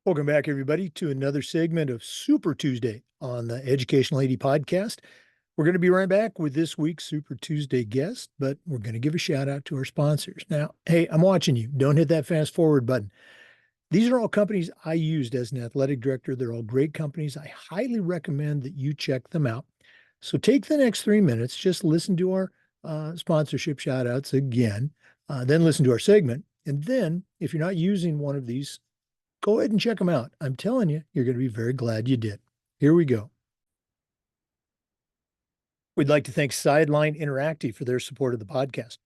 Welcome back, everybody, to another segment of Super Tuesday on the Educational AD podcast. We're going to be right back with this week's Super Tuesday guest, but we're going to give a shout out to our sponsors. Now, hey, I'm watching you. Don't hit that fast forward button. These are all companies I used as an athletic director. They're all great companies. I highly recommend that you check them out. So take the next 3 minutes, just listen to our sponsorship shout outs again, then listen to our segment. And then, if you're not using one of these, go ahead and check them out. I'm telling you, you're going to be very glad you did. Here we go. We'd like to thank Sideline Interactive for their support of the podcast.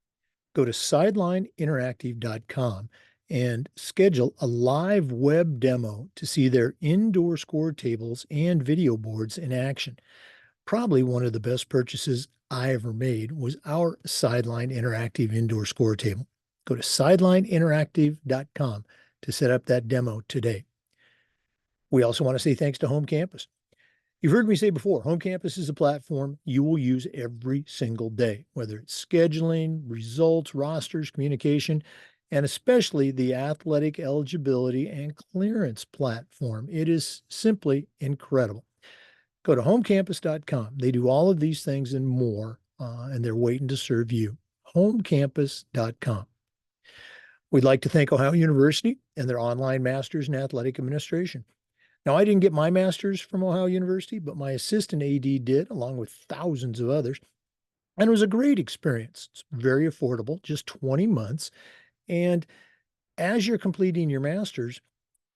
Go to sidelineinteractive.com and schedule a live web demo to see their indoor score tables and video boards in action. Probably one of the best purchases I ever made was our Sideline Interactive indoor score table. Go to sidelineinteractive.com to set up that demo today. We also want to say thanks to Home Campus. You've heard me say before, Home Campus is a platform you will use every single day, whether it's scheduling, results, rosters, communication, and especially the athletic eligibility and clearance platform. It is simply incredible. Go to homecampus.com. They do all of these things and more, and they're waiting to serve you. Homecampus.com. We'd like to thank Ohio University and their online master's in athletic administration. Now, I didn't get my master's from Ohio University, but my assistant AD did, along with thousands of others. And it was a great experience. It's very affordable, just 20 months. And as you're completing your master's,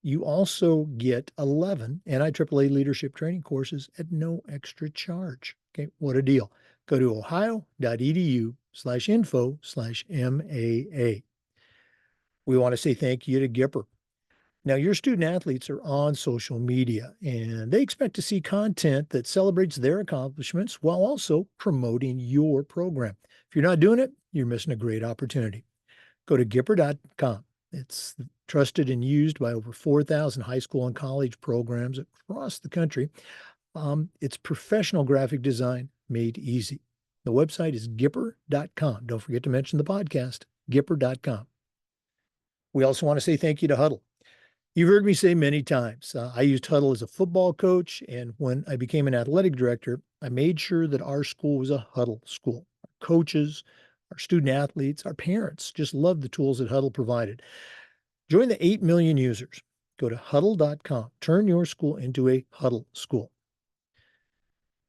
you also get 11 NIAAA leadership training courses at no extra charge. Okay, what a deal. Go to ohio.edu/info/MAA. We want to say thank you to Gipper. Now, your student athletes are on social media and they expect to see content that celebrates their accomplishments while also promoting your program. If you're not doing it, you're missing a great opportunity. Go to Gipper.com. It's trusted and used by over 4,000 high school and college programs across the country. It's professional graphic design made easy. The website is Gipper.com. Don't forget to mention the podcast, Gipper.com. We also want to say thank you to Huddle. You've heard me say many times, I used Huddle as a football coach, and when I became an athletic director, I made sure that our school was a Huddle school. Our coaches, our student athletes, our parents just loved the tools that Huddle provided. Join the 8 million users. Go to huddle.com. Turn your school into a Huddle school.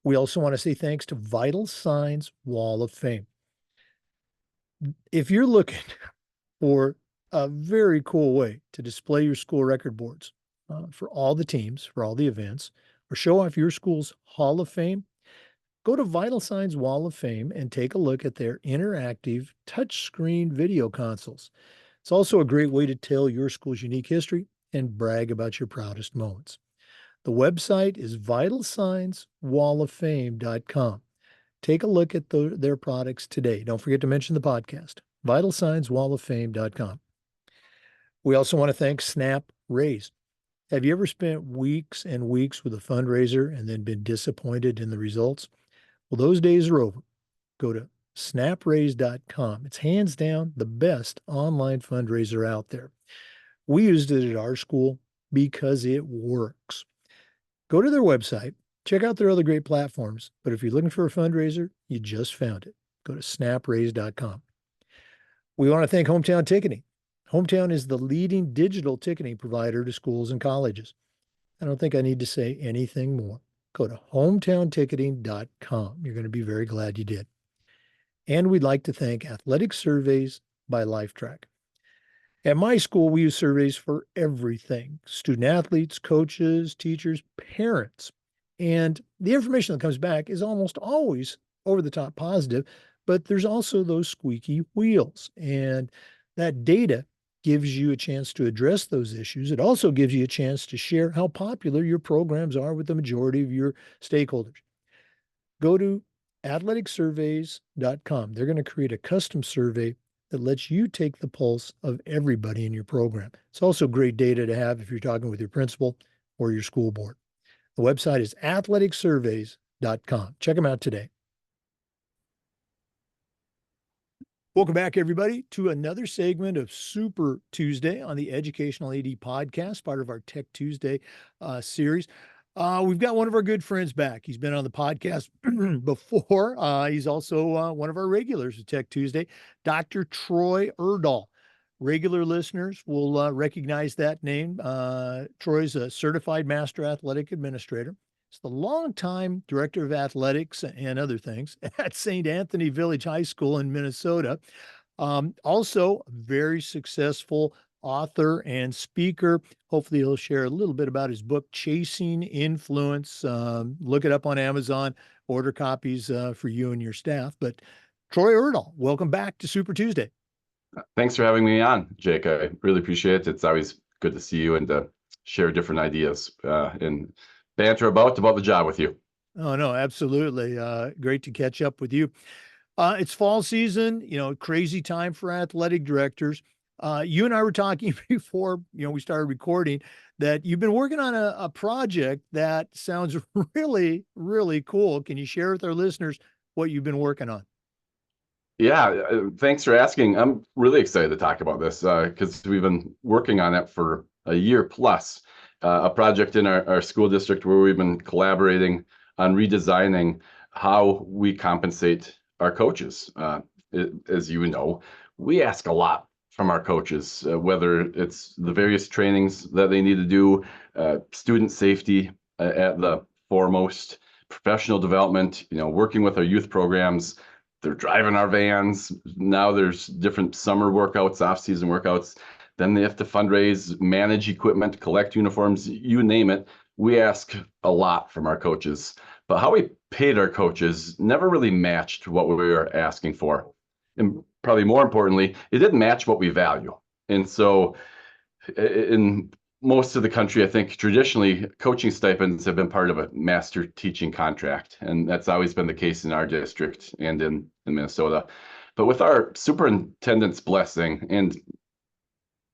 We also want to say thanks to Vital Signs Wall of Fame. If you're looking for a very cool way to display your school record boards for all the teams, for all the events, or show off your school's Hall of Fame, go to Vital Signs Wall of Fame and take a look at their interactive touchscreen video consoles. It's also a great way to tell your school's unique history and brag about your proudest moments. The website is vitalsignswalloffame.com. Take a look at their products today. Don't forget to mention the podcast, vitalsignswalloffame.com. We also want to thank Snap Raise. Have you ever spent weeks and weeks with a fundraiser and then been disappointed in the results? Well, those days are over. Go to snapraise.com. It's hands down the best online fundraiser out there. We used it at our school because it works. Go to their website, check out their other great platforms, but if you're looking for a fundraiser, you just found it. Go to snapraise.com. We want to thank Hometown Ticketing. Hometown is the leading digital ticketing provider to schools and colleges. I don't think I need to say anything more. Go to hometownticketing.com. You're going to be very glad you did. And we'd like to thank Athletic Surveys by LifeTrack. At my school, we use surveys for everything: student athletes, coaches, teachers, parents. And the information that comes back is almost always over the top positive, but there's also those squeaky wheels. And that data gives you a chance to address those issues. It also gives you a chance to share how popular your programs are with the majority of your stakeholders. Go to athleticsurveys.com. They're going to create a custom survey that lets you take the pulse of everybody in your program. It's also great data to have if you're talking with your principal or your school board. The website is athleticsurveys.com. Check them out today. Welcome back, everybody, to another segment of Super Tuesday on the Educational AD podcast, part of our Tech Tuesday series. We've got one of our good friends back. He's been on the podcast before. He's also one of our regulars at Tech Tuesday, Dr. Troy Urdahl. Regular listeners will recognize that name. Troy's a certified master athletic administrator. He's the longtime director of athletics and other things at St. Anthony Village High School in Minnesota. Also, very successful author and speaker. Hopefully, he'll share a little bit about his book, Chasing Influence. Look it up on Amazon, order copies for you and your staff. But Troy Urdahl, welcome back to Super Tuesday. Thanks for having me on, Jake. I really appreciate it. It's always good to see you and to share different ideas and banter about the job with you. Oh, no, absolutely. Great to catch up with you. It's fall season, crazy time for athletic directors. You and I were talking before, we started recording that you've been working on a project that sounds really, really cool. Can you share with our listeners what you've been working on? Yeah, thanks for asking. I'm really excited to talk about this because we've been working on it for a year plus, a project in our school district where we've been collaborating on redesigning how we compensate our coaches. As you know, we ask a lot from our coaches, whether it's the various trainings that they need to do, student safety at the foremost, professional development, working with our youth programs. They're driving our vans. Now there's different summer workouts, off-season workouts. Then they have to fundraise, manage equipment, collect uniforms, you name it. We ask a lot from our coaches, but how we paid our coaches never really matched what we were asking for. And probably more importantly, it didn't match what we value. And so in most of the country, I think traditionally coaching stipends have been part of a master teaching contract. And that's always been the case in our district and in Minnesota. But with our superintendent's blessing and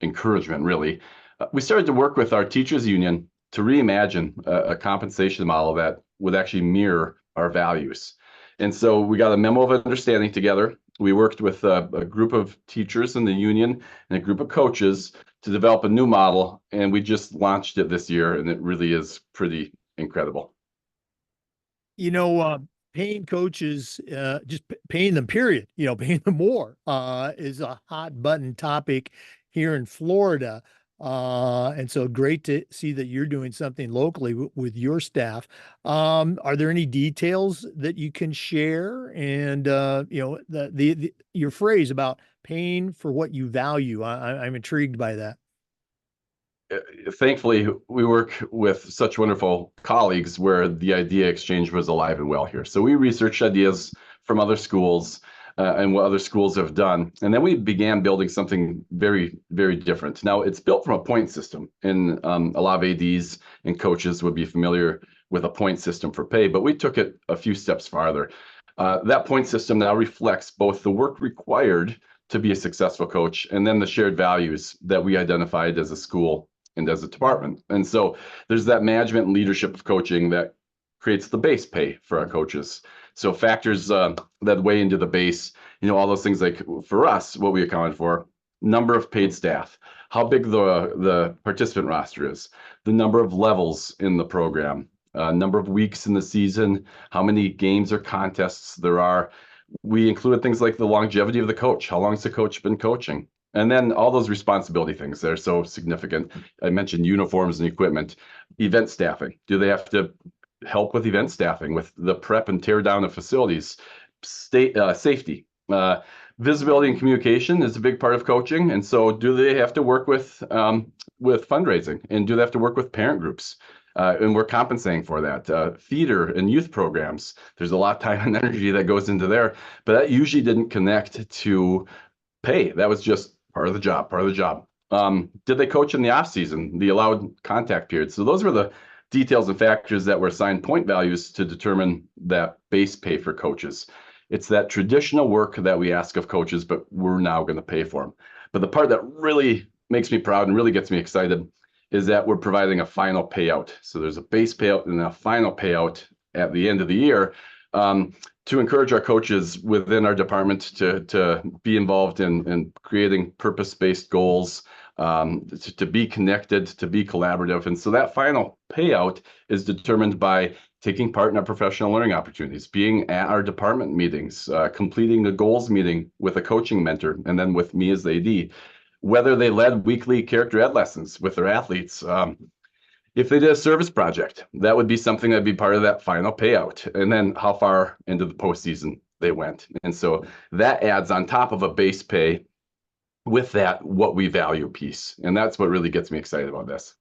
encouragement, really, we started to work with our teachers union to reimagine a compensation model that would actually mirror our values. And so we got a memo of understanding together. We worked with a group of teachers in the union and a group of coaches to develop a new model, and we just launched it this year, and it really is pretty incredible. Paying coaches, just paying them, period, paying them more is a hot button topic here in Florida. And so great to see that you're doing something locally with your staff. Are there any details that you can share? And your phrase about paying for what you value, I'm intrigued by that. Thankfully, we work with such wonderful colleagues where the idea exchange was alive and well here. So we researched ideas from other schools and what other schools have done. And then we began building something very, very different. Now, it's built from a point system, and a lot of ADs and coaches would be familiar with a point system for pay, but we took it a few steps farther. That point system now reflects both the work required to be a successful coach and then the shared values that we identified as a school and as a department. And so there's that management and leadership of coaching that creates the base pay for our coaches. So factors that weigh into the base, all those things, like for us, what we accounted for: number of paid staff, how big the participant roster is, the number of levels in the program, number of weeks in the season, how many games or contests there are. We included things like the longevity of the coach. How long has the coach been coaching? And then all those responsibility things that are so significant. I mentioned uniforms and equipment. Event staffing. Do they have to help with event staffing, with the prep and tear down of facilities? Safety. Visibility and communication is a big part of coaching. And so do they have to work with fundraising? And do they have to work with parent groups? And we're compensating for that. Theater and youth programs. There's a lot of time and energy that goes into there, but that usually didn't connect to pay. That was just part of the job. Did they coach in the off season, the allowed contact period? So those were the details and factors that were assigned point values to determine that base pay for coaches. It's that traditional work that we ask of coaches, but we're now going to pay for them. But the part that really makes me proud and really gets me excited is that we're providing a final payout. So there's a base payout and a final payout at the end of the year to to encourage our coaches within our department to be involved in creating purpose-based goals, to be connected, to be collaborative. And so that final payout is determined by taking part in our professional learning opportunities, being at our department meetings, completing a goals meeting with a coaching mentor, and then with me as the AD, whether they led weekly character ed lessons with their athletes. If they did a service project, that would be something that'd be part of that final payout. And then how far into the postseason they went. And so that adds on top of a base pay with that what we value piece. And that's what really gets me excited about this.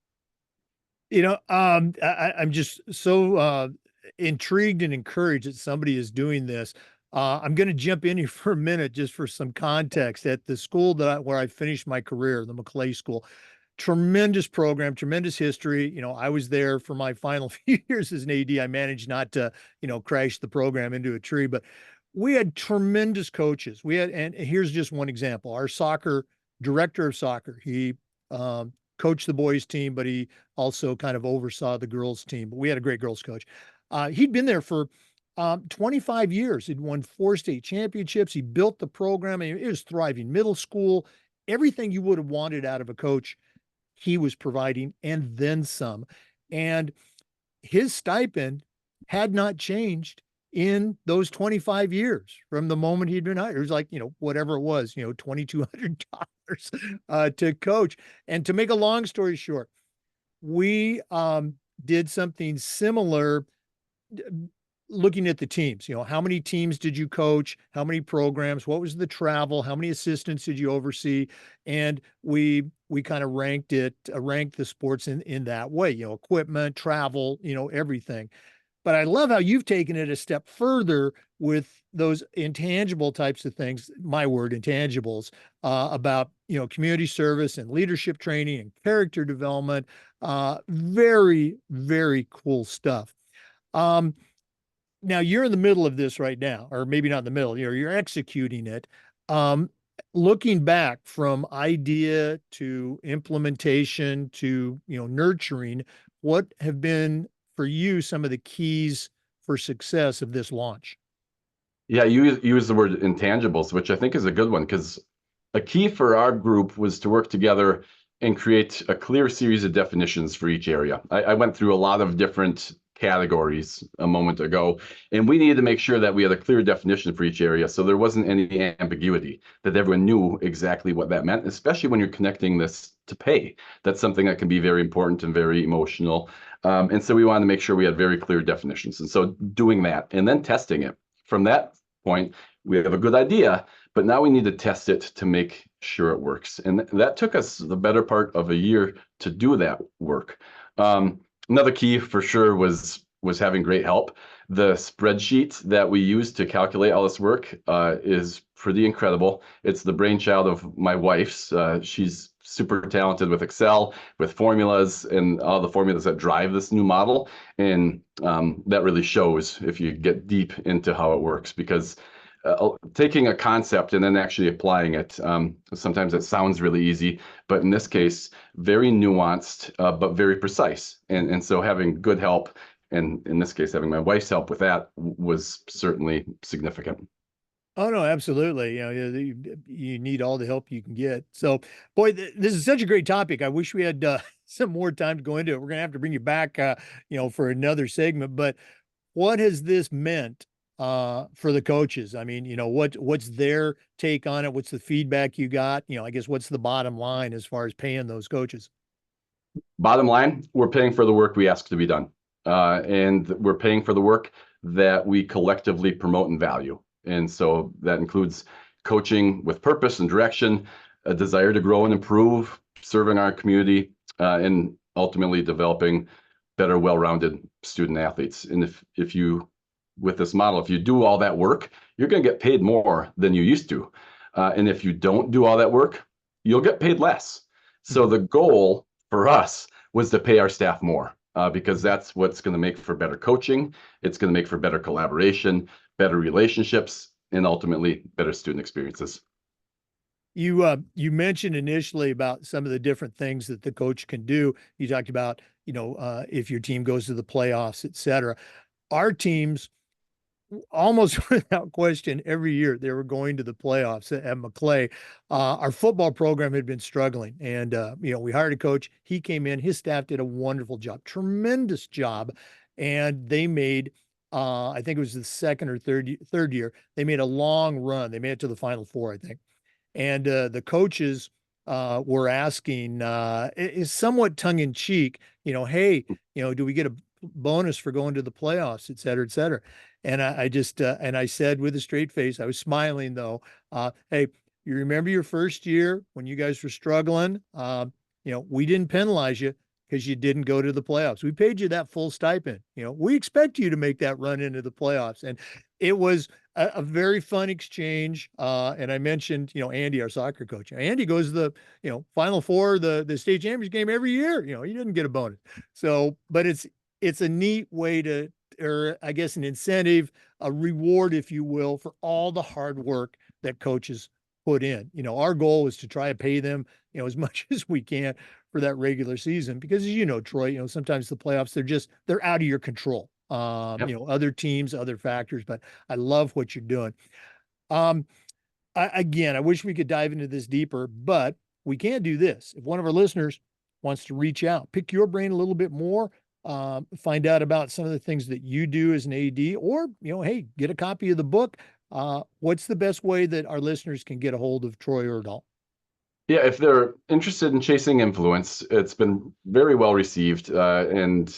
I'm just so intrigued and encouraged that somebody is doing this. I'm going to jump in here for a minute just for some context. At the school where I finished my career, the McClay School, tremendous program, tremendous history. I was there for my final few years as an AD. I managed not to, crash the program into a tree, but we had tremendous coaches. And here's just one example. Our director of soccer, he coached the boys team, but he also kind of oversaw the girls team. But we had a great girls coach. He'd been there for 25 years. He'd won 4 state championships. He built the program. It was thriving middle school. Everything you would have wanted out of a coach, he was providing, and then some. And his stipend had not changed in those 25 years from the moment he'd been hired. It was like, whatever it was, $2,200 to coach. And to make a long story short, we did something similar looking at the teams. How many teams did you coach? How many programs? What was the travel? How many assistants did you oversee? And we kind of ranked the sports in that way, equipment, travel, everything. But I love how you've taken it a step further with those intangible types of things, my word, intangibles, about, community service and leadership training and character development. Very, very cool stuff. Now you're in the middle of this right now, or maybe not in the middle, you're executing it. Looking back from idea to implementation to, nurturing, what have been for you some of the keys for success of this launch? Yeah, you use the word intangibles, which I think is a good one, because a key for our group was to work together and create a clear series of definitions for each area. I went through a lot of different categories a moment ago, and we needed to make sure that we had a clear definition for each area so there wasn't any ambiguity, that everyone knew exactly what that meant, especially when you're connecting this to pay. That's something that can be very important and very emotional. And so we wanted to make sure we had very clear definitions. And so doing that and then testing it. From that point, we have a good idea, but now we need to test it to make sure it works. And that took us the better part of a year to do that work. Another key for sure was having great help. The spreadsheet that we use to calculate all this work is pretty incredible. It's the brainchild of my wife's. She's super talented with Excel, with formulas, and all the formulas that drive this new model. And that really shows if you get deep into how it works, because taking a concept and then actually applying it, sometimes it sounds really easy, but in this case, very nuanced, but very precise. And so having good help, and in this case, having my wife's help with that was certainly significant. Oh no, absolutely. You need all the help you can get. So, boy, this is such a great topic. I wish we had some more time to go into it. We're going to have to bring you back, for another segment. But what has this meant for the coaches? I mean, what's their take on it? What's the feedback you got? I guess what's the bottom line as far as paying those coaches? Bottom line, we're paying for the work we ask to be done. And we're paying for the work that we collectively promote and value. And so that includes coaching with purpose and direction, a desire to grow and improve, serving our community, and ultimately developing better, well-rounded student athletes. And if you, with this model, if you do all that work, you're going to get paid more than you used to. And if you don't do all that work, you'll get paid less. So the goal for us was to pay our staff more. Because that's what's going to make for better coaching. It's going to make for better collaboration, better relationships, and ultimately better student experiences. You mentioned initially about some of the different things that the coach can do. You talked about, if your team goes to the playoffs, et cetera. Our teams almost without question, every year they were going to the playoffs at Maclay. Our football program had been struggling, and we hired a coach. He came in, his staff did a wonderful job, tremendous job, and they made. I think it was the second or third year. They made a long run. They made it to the Final Four, I think. And the coaches were asking, is somewhat tongue in cheek, hey, do we get a bonus for going to the playoffs, et cetera, et cetera. And I just, and I said with a straight face, I was smiling though, hey, you remember your first year when you guys were struggling? We didn't penalize you because you didn't go to the playoffs. We paid you that full stipend. We expect you to make that run into the playoffs. And it was a very fun exchange. And I mentioned, Andy, our soccer coach. Andy goes to the, Final Four, the state championship game every year. He didn't get a bonus. So, but it's a neat way to, or I guess an incentive, a reward, if you will, for all the hard work that coaches put in. Our goal is to try to pay them, as much as we can for that regular season, because as you know, Troy, sometimes the playoffs, they're out of your control. Yep. Other teams, other factors, but I love what you're doing. Um, again, I wish we could dive into this deeper, but we can do this. If one of our listeners wants to reach out, pick your brain a little bit more, find out about some of the things that you do as an AD, or, hey, get a copy of the book. What's the best way that our listeners can get a hold of Troy Urdahl? Yeah, if they're interested in chasing influence, it's been very well received, and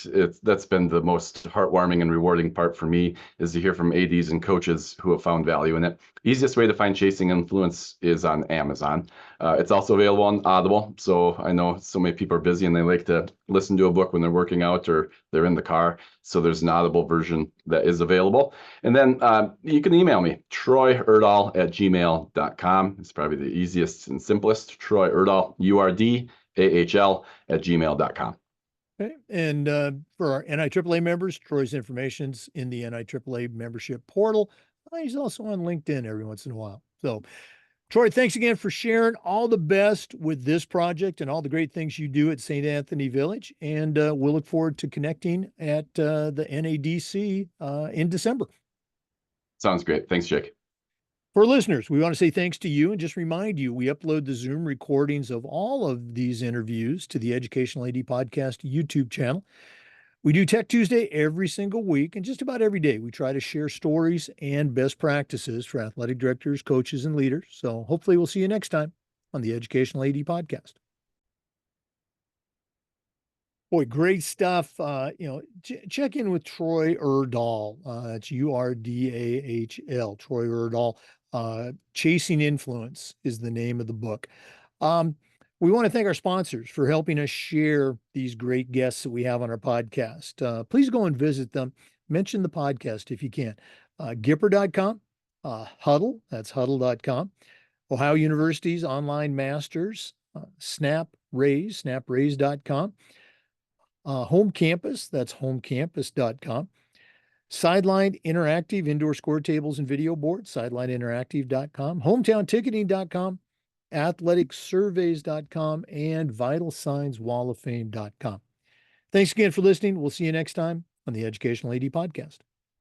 that's been the most heartwarming and rewarding part for me is to hear from ADs and coaches who have found value in it. Easiest way to find Chasing Influence is on Amazon. It's also available on Audible. So I know so many people are busy and they like to listen to a book when they're working out or they're in the car. So there's an Audible version that is available. And then you can email me, troyurdahl@gmail.com. It's probably the easiest and simplest. Troy Urdahl, URDAHL @gmail.com. Okay. And for our NIAAA members, Troy's information's in the NIAAA membership portal. He's also on LinkedIn every once in a while. So, Troy, thanks again for sharing. All the best with this project and all the great things you do at St. Anthony Village. And we'll look forward to connecting at the NADC in December. Sounds great. Thanks, Jake. For listeners, we want to say thanks to you and just remind you we upload the Zoom recordings of all of these interviews to the Educational AD Podcast YouTube channel. We do Tech Tuesday every single week, and just about every day we try to share stories and best practices for athletic directors, coaches, and leaders. So hopefully we'll see you next time on the Educational AD Podcast. Boy, great stuff. Check in with Troy Urdahl. It's Urdahl, Troy Urdahl. Chasing Influence is the name of the book. We want to thank our sponsors for helping us share these great guests that we have on our podcast. Please go and visit them. Mention the podcast if you can. Gipper.com, Huddle, that's huddle.com. Ohio University's online masters, snapraise.com. Home Campus, that's homecampus.com. Sideline Interactive, indoor score tables and video boards, sidelineinteractive.com. Hometownticketing.com, athleticsurveys.com, and vitalsignswalloffame.com. Thanks again for listening. We'll see you next time on the Educational AD Podcast.